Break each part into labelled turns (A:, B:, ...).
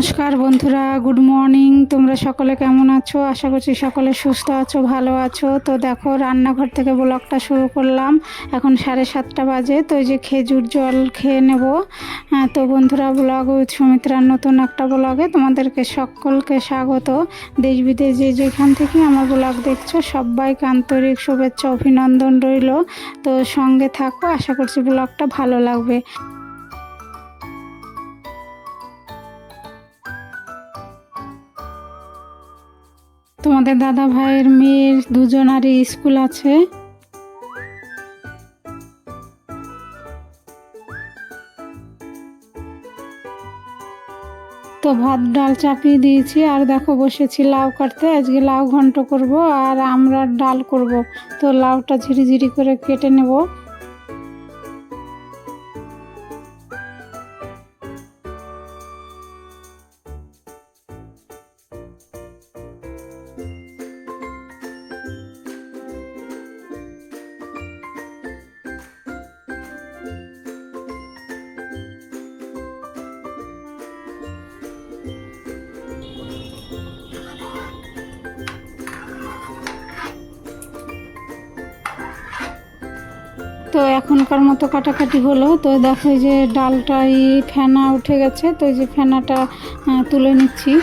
A: নমস্কার বন্ধুরা, good morning. তোমরা সকলে কেমন আছো? আশা করছি সকলে সুস্থ আছো, ভালো আছো। তো দেখো, রান্নাঘর থেকে ব্লগটা শুরু করলাম। এখন 7:30 বাজে। তো এই যে খেজুর জল খেয়ে নেব। তো বন্ধুরা, ব্লগ উইথ সুমিত্রার নতুন একটা ব্লগে তোমাদেরকে সকলকে স্বাগত। দেশ বিদেশ যে যেখান থেকে আমার ব্লগ দেখছো সবাইকে আন্তরিক শুভেচ্ছা অভিনন্দন রইল। তো সঙ্গে থাকো, আশা করছি ব্লগটা ভালো লাগবে। তোমাদের দাদা ভাইয়ের মেয়ের দুজনারই স্কুল আছে। তো ভাত ডাল চাপিয়ে দিয়েছি, আর দেখো বসেছি লাউ কাটতে। আজকে লাউ ঘন্ট করব আর আমরা ডাল করব। তো লাউটা ঝিরিঝিরি করে কেটে নেব। তো এখনকার মতো কাটাকাটি হলো। তো দেখো যে ডালটাই ফেনা উঠে গেছে। তো এই যে ফেনাটা তুলে নিচ্ছি।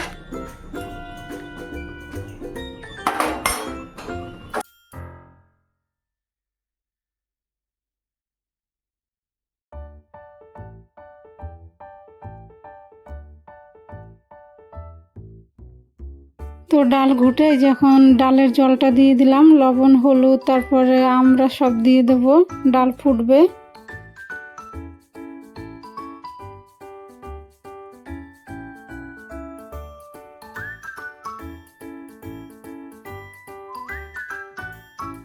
A: তো ডাল ঘুটে যখন ডালের জলটা দিয়ে দিলাম, লবণ হলুদ তারপরে আমরা সব দিয়ে দেবো। ডাল ফুটবে।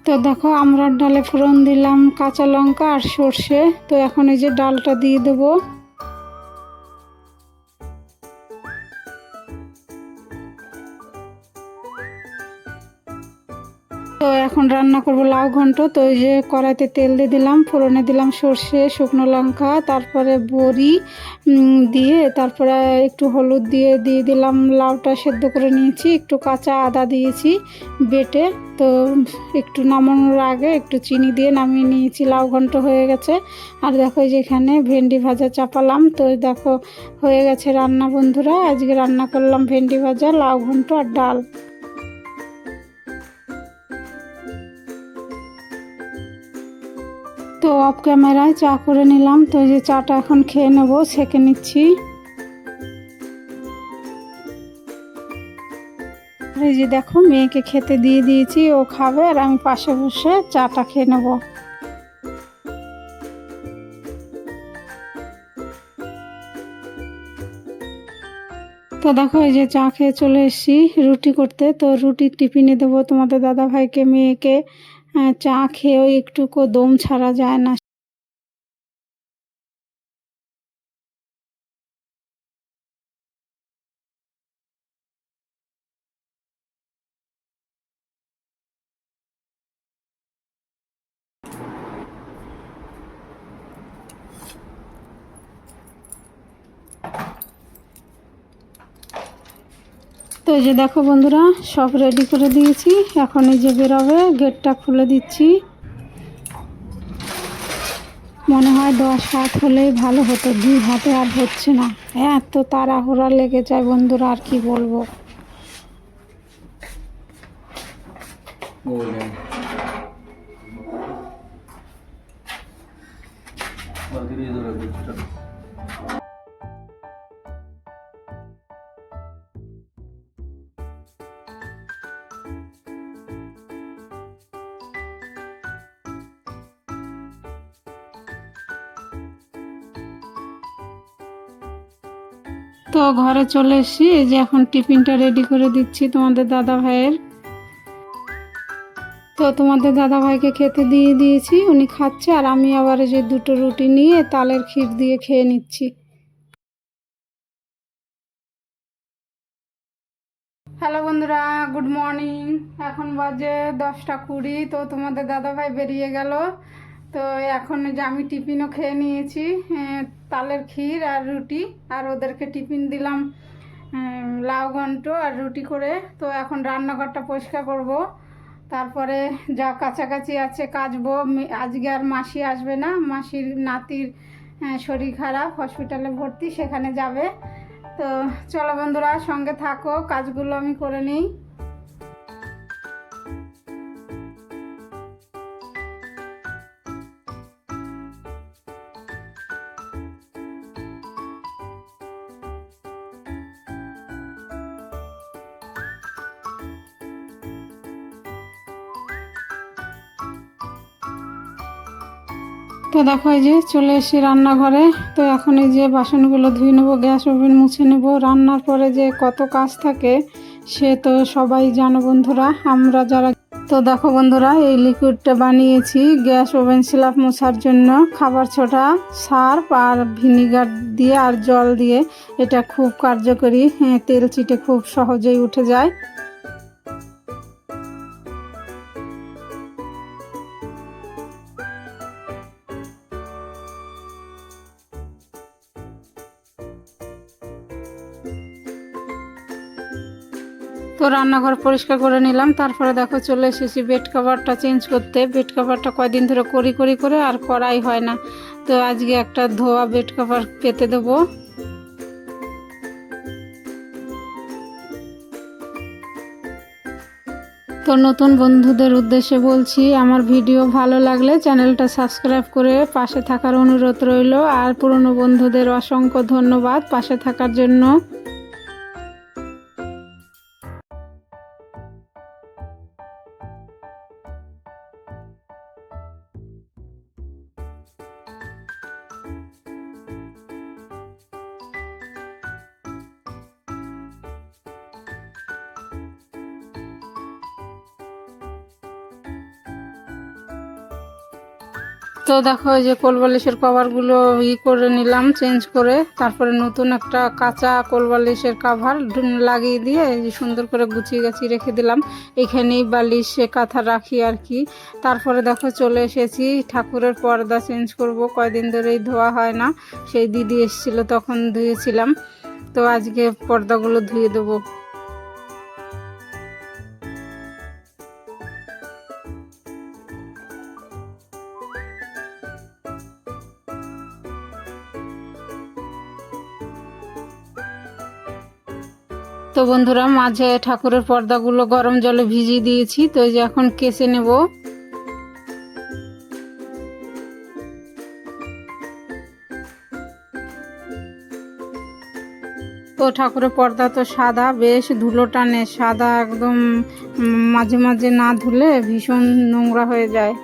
A: তো দেখো, আমরা ডালে ফোড়ন দিলাম কাঁচা লঙ্কা আর সর্ষে। তো এখন এই যে ডালটা দিয়ে দেবো। তো এখন রান্না করব লাউ ঘন্ট। তো এই যে কড়াইতে তেল দিয়ে দিলাম, ফোড়নে দিলাম সর্ষে, শুকনো লঙ্কা, তারপরে বড়ি দিয়ে তারপরে একটু হলুদ দিয়ে দিলাম। লাউটা সেদ্ধ করে নিয়েছি, একটু কাঁচা আদা দিয়েছি বেটে। তো একটু নামানোর আগে একটু চিনি দিয়ে নামিয়ে নিয়েছি। লাউ ঘন্ট হয়ে গেছে। আর দেখো যে এখানে ভেন্ডি ভাজা চাপালাম। তো দেখো হয়ে গেছে রান্না বন্ধুরা। আজকে রান্না করলাম ভেন্ডি ভাজা, লাউ ঘন্ট আর ডাল। তো অফ ক্যামেরায় চা করে নিলাম। তো এই যে চাটা এখন খেয়ে নেব, সেঁকে নিচ্ছি। এই যে দেখো, মেয়েকে খেতে দিয়ে দিয়েছি, ও খাবে আর আমি পাশে বসে চাটা খেয়ে নেব। তো দেখো, এই যে চা খেয়ে চলে এসেছি রুটি করতে। তো রুটির টিফিনে দেবো তোমাদের দাদা ভাইকে মেয়েকে। চা খেয়েও একটুকু দম ছাড়া যায় না। তো এই যে দেখো বন্ধুরা, সব রেডি করে দিয়েছি। এখন এই যে বেরোবে, গেটটা খুলে দিচ্ছি। মনে হয় 10 হাত হলেই ভালো হতো, 2 হাতে আর হচ্ছে না। এত তাড়াহুড়া লেগে যায় বন্ধুরা, আর কি বলবো। তো ঘরে চলে এসেছি। এই যে এখন টিফিনটা রেডি করে দিচ্ছি তোমাদের দাদা ভাইয়ের। তো তোমাদের দাদা ভাইকে খেতে দিয়ে দিয়েছি, উনি খাচ্ছে। আর আমি আবার এই যে 2টো রুটি নিয়ে তালের ক্ষীর দিয়ে খেয়ে নিচ্ছি। হ্যালো বন্ধুরা, গুড মর্নিং। এখন বাজে 10টা 20। তো তোমাদের দাদা ভাই বেরিয়ে গেল। তো এখন যে আমি টিফিনও খেয়ে নিয়েছি, তালের ক্ষীর আর রুটি। আর ওদেরকে টিফিন দিলাম লাউ ঘন্ট আর রুটি করে। তো এখন রান্নাঘরটা পরিষ্কার করব, তারপরে যা কাছাকাছি আছে কাচবো। আজকে আর মাসি আসবে না, মাসির নাতির শরীর খারাপ, হসপিটালে ভর্তি, সেখানে যাবে। তো চলো বন্ধুরা, সঙ্গে থাকো, কাজগুলো আমি করে নিই। তো দেখো এই যে চলে এসেছি রান্নাঘরে। তো এখন এই যে বাসনগুলো ধুয়ে নেবো, গ্যাস ওভেন মুছে নেবো। রান্নার পরে যে কত কাজ থাকে সে তো সবাই জানো বন্ধুরা, আমরা যারা। তো দেখো বন্ধুরা, এই লিকুইডটা বানিয়েছি গ্যাস ওভেন স্ল্যাব মোছার জন্য। খাবার ছোটা, সার্ফ আর ভিনিগার দিয়ে আর জল দিয়ে। এটা খুব কার্যকরী, তেল চিটে খুব সহজেই উঠে যায়। তো রান্নাঘর পরিষ্কার করে নিলাম, তারপরে দেখো চলে এসেছি বেড কভারটা চেঞ্জ করতে। বেড কভারটা কয়দিন ধরে করে আর করাই হয় না। তো আজকে একটা ধোয়া বেড কভার পেতে দেবো। তো নতুন বন্ধুদের উদ্দেশ্যে বলছি, আমার ভিডিও ভালো লাগলে চ্যানেলটা সাবস্ক্রাইব করে পাশে থাকার অনুরোধ রইল। আর পুরনো বন্ধুদের অসংখ্য ধন্যবাদ পাশে থাকার জন্য। তো দেখো এই যে কোলবালিশের কভারগুলো করে নিলাম চেঞ্জ করে। তারপরে নতুন একটা কাঁচা কোলবালিশের কভার লাগিয়ে দিয়ে এই যে সুন্দর করে গুছিয়ে গাছিয়ে রেখে দিলাম। এখানেই বালিশ কাঁথা রাখি আর কি। তারপরে দেখো চলে এসেছি ঠাকুরের পর্দা চেঞ্জ করব, কয়দিন ধরেই ধোয়া হয় না। সেই দিদি এসেছিল তখন ধুয়েছিলাম। তো আজকে পর্দাগুলো ধুয়ে দেবো। তো বন্ধুরা, মাঝে ঠাকুরের পর্দাগুলো গরম জলে ভিজিয়ে দিয়েছি। তো এই যে এখন কেচে নেব। তো ঠাকুরের পর্দা তো সাদা, বেশ ধুলো টানে, সাদা একদম। মাঝে মাঝে না ধুলে ভীষণ নোংরা হয়ে যায়।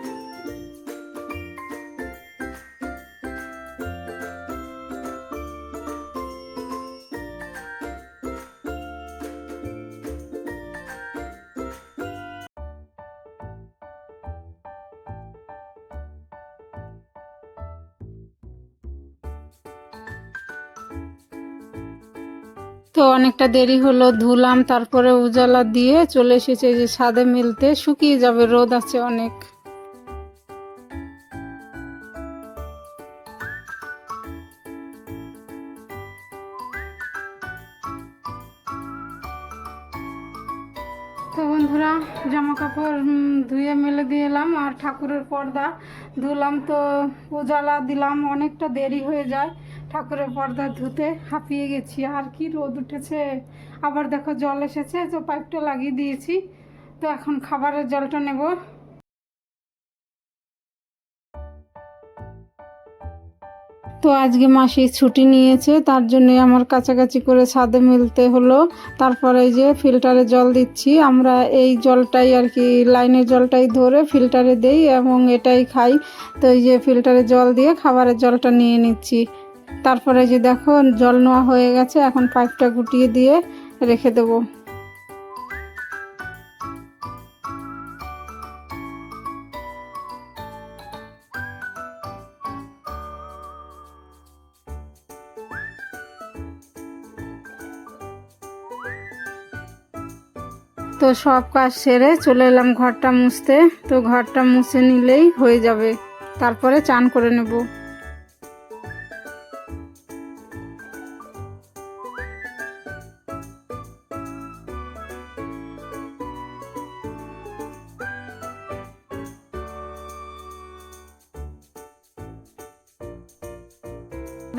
A: তো অনেকটা দেরি হলো, ধুলাম, তারপরে উজালা দিয়ে চলে এসেছে যে ছাদে মেলতে। শুকিয়ে যাবে, রোদ আছে অনেক। তো বন্ধুরা, জামা কাপড় ধুয়ে মেলে দিয়ে এলাম, আর ঠাকুরের পর্দা ধুলাম। তো উজালা দিলাম, অনেকটা দেরি হয়ে যায় ঠাকুরের পর্দা ধুতে। হাঁপিয়ে গেছি, আর কি রোদ উঠেছে। আবার দেখো জল এসেছে, তো পাইপটা লাগিয়ে দিয়েছি। তো এখন খাবারের জলটা নেব। তো আজকে মাসি ছুটি নিয়েছে, তার জন্য আমার কাছাকাছি করে ছাদে মেলতে হলো। তারপরে এই যে ফিল্টারে জল দিচ্ছি। আমরা এই জলটাই আর কি, লাইনের জলটাই ধরে ফিল্টারে দেই এবং এটাই খাই। তো এই যে ফিল্টারে জল দিয়ে খাবারের জলটা নিয়ে নিচ্ছি। তারপরে যে দেখো জল নেওয়া হয়ে গেছে, এখন পাইপটা গুটিয়ে দিয়ে রেখে দেবো। তো সব কাজ সেরে চলে এলাম ঘরটা মুছতে। তো ঘরটা মুছে নিলেই হয়ে যাবে, তারপরে চান করে নেব।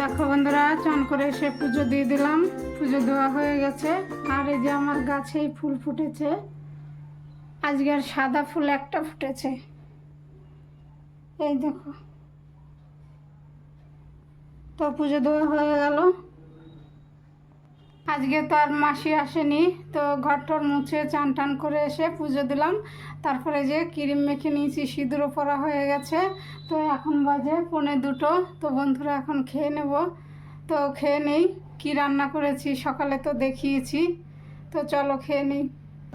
A: দেখো বন্ধুরা, চান করে এসে পুজো দিয়ে দিলাম। পুজো দেওয়া হয়ে গেছে। আর এই যে আমার গাছেই ফুল ফুটেছে। আজকের সাদা ফুল একটা ফুটেছে, এই দেখো। তো পুজো দেওয়া হয়ে গেল। আজকে তো আর মাসি আসেনি, তো ঘর টর মুছে চান টান করে এসে পুজো দিলাম। তারপরে যে ক্রিম মেখে নিয়েছি, সিঁদুরও পরা হয়ে গেছে। তো এখন বাজে 1:45। তো বন্ধুরা এখন খেয়ে নেব। তো খেয়ে নেই। কি রান্না করেছি সকালে তো দেখিয়েছি। তো চলো খেয়ে নিই।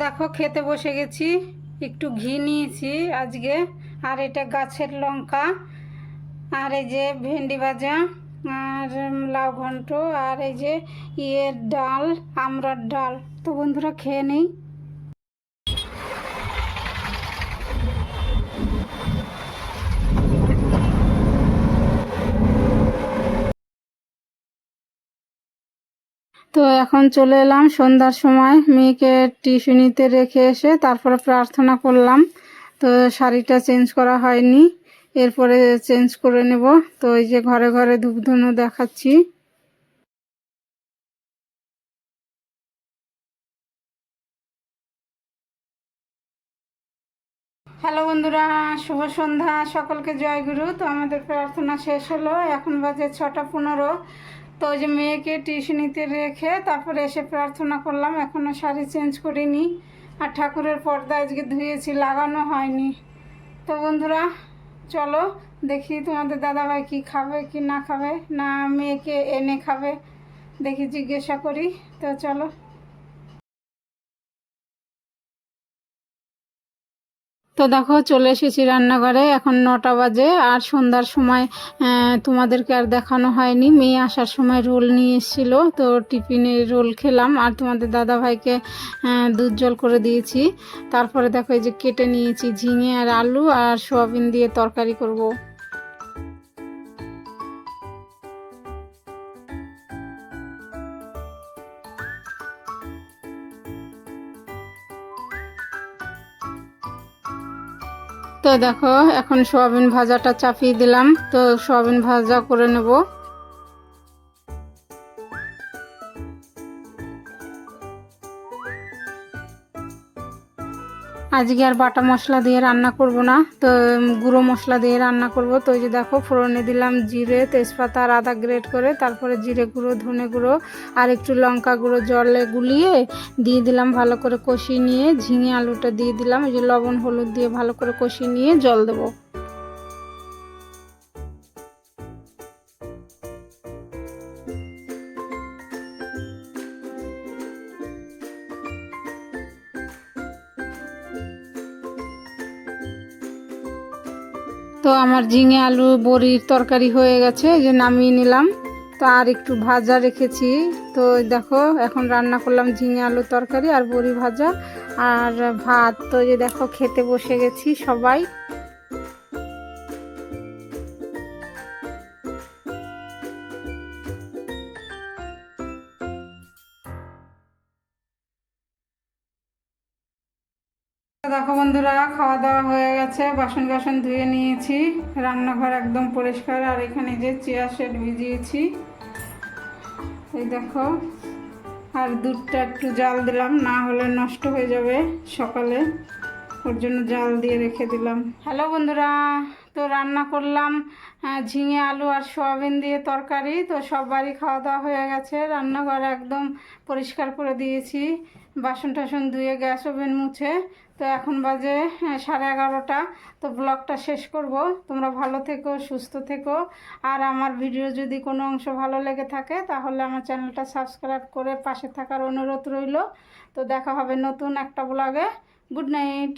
A: দেখো খেতে বসে গেছি। একটু ঘি নিয়েছি আজকে। আর এটা গাছের লঙ্কা। আর এই যে ভেন্ডি ভাজা, আর লাউ ঘন্ট, আর এই যে ডাল, আমড়ার ডাল। তো বন্ধুরা খেয়ে নেই। তো এখন চলে এলাম সন্ধ্যার সময়, মেয়েকে টিউশনিতে রেখে এসে তারপরে প্রার্থনা করলাম। তো শাড়িটা চেঞ্জ করা হয়নি, এরপরে চেঞ্জ করে নেব। তো এই যে ঘরে ঘরে ধূপধুনো দেখাচ্ছি। হ্যালো বন্ধুরা, শুভ সন্ধ্যা। সকলকে জয়গুরু। তো আমাদের প্রার্থনা শেষ হলো, এখন বাজে 6:15। তো ওই যে মেয়েকে টিউশনিতে রেখে তারপরে এসে প্রার্থনা করলাম। এখনও শাড়ি চেঞ্জ করিনি। আর ঠাকুরের পর্দা আজকে ধুয়েছি, লাগানো হয়নি। তো বন্ধুরা চলো দেখি তোমাদের দাদাভাই কি খাবে কি না খাবে, না মেয়েকে এনে খাবে, দেখি জিজ্ঞাসা করি। তো চলো। তো দেখো চলে এসেছি রান্নাঘরে। এখন 9টা বাজে। আর সন্ধ্যার সময় তোমাদেরকে আর দেখানো হয়নি। মেয়ে আসার সময় রোল নিয়ে এসেছিল, তো টিফিনে রোল খেলাম। আর তোমাদের দাদাভাইকে দুধ জল করে দিয়েছি। তারপরে দেখো এই যে কেটে নিয়েছি ঝিঙে আর আলু আর সোয়াবিন দিয়ে তরকারি করব। তো দেখো এখন সোয়াবিন ভাজাটা চাপিয়ে দিলাম। তো সোয়াবিন ভাজা করে নেব। আজকে আর বাটা মশলা দিয়ে রান্না করব না, তো গুঁড়ো মশলা দিয়ে রান্না করব। তো এই যে দেখো ফোড়নে দিলাম জিরে, তেজপাতা আর আদা গ্রেট করে, তারপরে জিরে গুঁড়ো, ধনে গুঁড়ো আর একটু লঙ্কা গুঁড়ো জলে গুলিয়ে দিয়ে দিলাম। ভালো করে কষিয়ে নিয়ে ঝিঙে আলুটা দিয়ে দিলাম। এই যে লবণ হলুদ দিয়ে ভালো করে কষিয়ে নিয়ে জল দেবো। তো আমার ঝিঙে আলু বড়ির তরকারি হয়ে গেছে, এই যে নামিয়ে নিলাম। তো আর একটু ভাজা রেখেছি। তো দেখো এখন রান্না করলাম ঝিঙে আলু তরকারি আর বড়ি ভাজা আর ভাত। তো যে দেখো খেতে বসে গেছি সবাই। দেখো বন্ধুরা খাওয়া দাওয়া হয়ে গেছে, বাসন বাসন ধুয়ে নিয়েছি, রান্নাঘর একদম পরিষ্কার। আর এখানে যে চেয়ার সেট ভিজিয়েছি, এই দেখো। আর দুধটা একটু জাল দিলাম, না হলে নষ্ট হয়ে যাবে সকালে, ওর জন্য জাল দিয়ে রেখে দিলাম। হ্যালো বন্ধুরা, তো রান্না করলাম ঝিঙে আলু আর সোয়াবিন দিয়ে তরকারি। তো সবারই খাওয়া দাওয়া হয়ে গেছে, রান্নাঘর একদম পরিষ্কার করে দিয়েছি, বাসন টাসন ধুয়ে গ্যাস ওভেন মুছে। তো এখন বাজে 11:30। তো ব্লগটা শেষ করব। তোমরা ভালো থেকো, সুস্থ থেকো। আর আমার ভিডিও যদি কোনো অংশ ভালো লেগে থাকে তাহলে আমার চ্যানেলটা সাবস্ক্রাইব করে পাশে থাকার অনুরোধ রইল। তো দেখা হবে নতুন একটা ব্লগে। Good night.